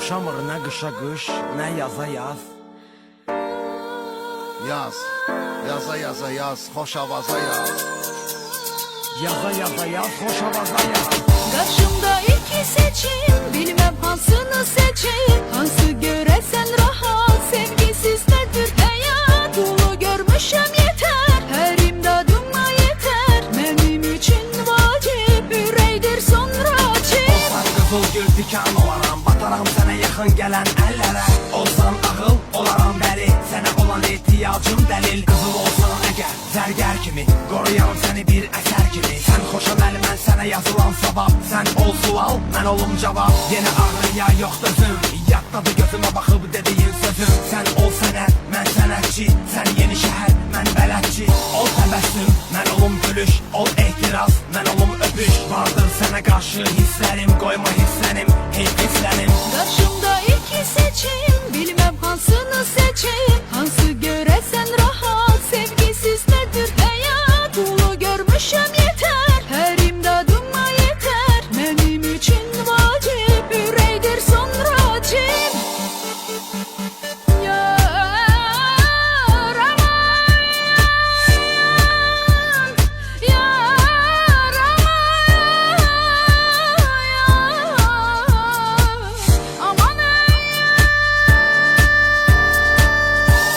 oxşamır nə qışa qış, nə yaza yaz. Yaz, yaza yaza yaz, xoş avaza yaz. Yaza yaza yaz, xoş avaza yaz. Karşımda iki seçim, bilmem hansını seçeyim. Hansı göresen rahat, sevgisiz nedir hayat. Dolu görmüşem yeter, her imdadıma yeter. Benim için vacip, üreydir sonra açıp. Olsan qızıl gül dikan olaram, bataram sənə yaxın gələn əllərə. Olsan ağıl olaram bəli, sənə olan ihtiyacım dəlil. Qızıl olsan əgər, zərgər kimi, qoruyaram səni bir əsər kimi. Sən xoşam əli, mən sənə yazılan savab. Sən ol sual, mən olum cavab. Yeni ağrıya yox dözüm, yaddadır gözümə baxıb dediyin sözüm. Sən ol sənət, mən sənətçi. Sən yeni şəhər, mən bələdçi. Ol təbəssüm, mən olum gülüş. Ol ehtiras, mən olum öpüş. Vardır sənə qarşı hisslərim, qoyma hisslənim, heyf hisslənim. Karşımda iki seçim, bilmem hansını seçeyim. Hansı göresen rahat, sevgisiz nedir hayat. Dolu görmüşem yeter, her imdadıma yeter. Benim için vacip, üreydir sonra acip. Yar aman, yar aman,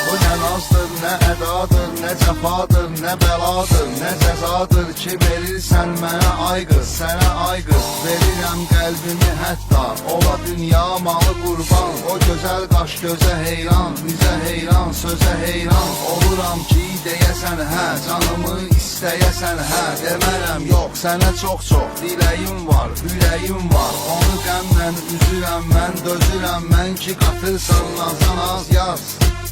Bu nə nazdır, nə ədadır, nə cəfadır, nə bəladır, nə cəzadır ki verirsən mənə ay qız, sənə ay qız. Verirəm qəlbimi hətta, ola dünya malı qurban. O gözəl qaş gözə heyran, bizə heyran, sözə heyran. Oluram ki deyəsən hə, canımı istəyəsən hə. Demərəm yox, sənə çox-çox diləyim var, ürəyim var. Onu qəmlə üzürəm mən, dözürəm mən ki qatırsan nazan az yaz.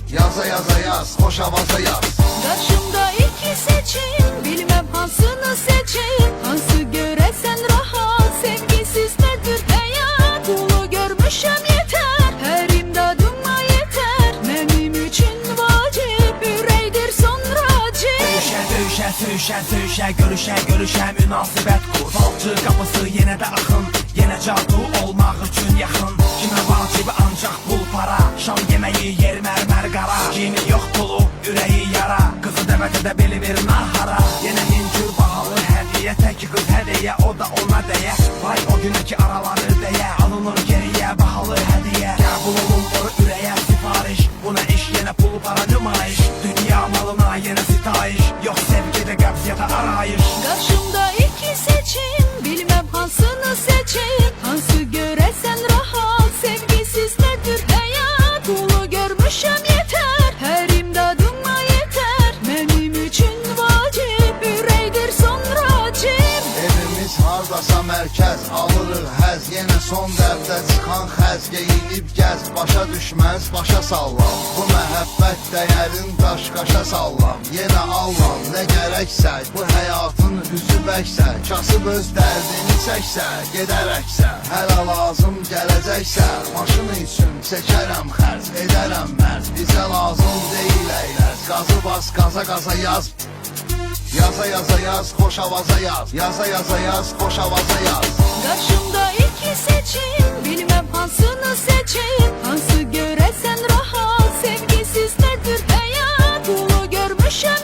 Yaza yaza yaz, xoş avaza yaz. Karşımda iki seçim, bilmem hansını seçeyim. Hansı göresen rahat, sevgisiz nedir hayat. Dolu görmüşem yeter, her imdadıma yeter. Benim için vacip, üreydir sonra acip. Döyüşə, döyüşə, söyüşə, söyüşə, görüşə, görüşə, münasibət qur. Falcı qapısı yenə də axın, yenə cadu olmaq üçün yaxın. Kimə vacibi ancaq pul para, şam yeməyi yer mərmər qara. Kimi yox pulu, ürəyi yara, qızı dəvət edə bilmir nahara. Yenə min cür bahalı hədiyyə, tək qız hədiyyə, o da ona dəyə. Vay o günəki araları deyə, alınır geriyə bahalı hədiyyə. Qəbul olunur ürəyə sifariş, buna iş yenə pul para nümayiş. Dünya malına yenə sitayiş, yox sevgidə qəbz ya da arayış. Karşımda iki seçim, bilmem hansını seçeyim. Hansı göresen rahat, sevgisiz nedir hayat. Dolu görmüşem yeter, her imdadıma yeter. Benim için vacip, üreydir sonra acip. Evimiz hardasa mərkəz, alırıq həz. Yenə son dərddə çıxan xəz, geyinib gəz. Başa düşməz, başa sallam. Bu məhəbbət dəyərin daş-qaşa sallam. Yenə allam, nə gərəksə, bu həyatın üzü bəksə. Kasıb öz dərdini çəksə, gedərəksə. Hələ lazım gələcəksə, maşını üçün çəkərəm xərc, edərəm mərc. Bizə lazım deyil əyləz, qazı bas, qaza qaza yaz. Yaza yaza yaz, xoş avaza yaz. Yaza yaza yaz, xoş avaza yaz. Karşımda iki seçim, bilmem hansını seçeyim. Hansı göresen rahat, sevgisiz nedir hayat. Dolu görmüşem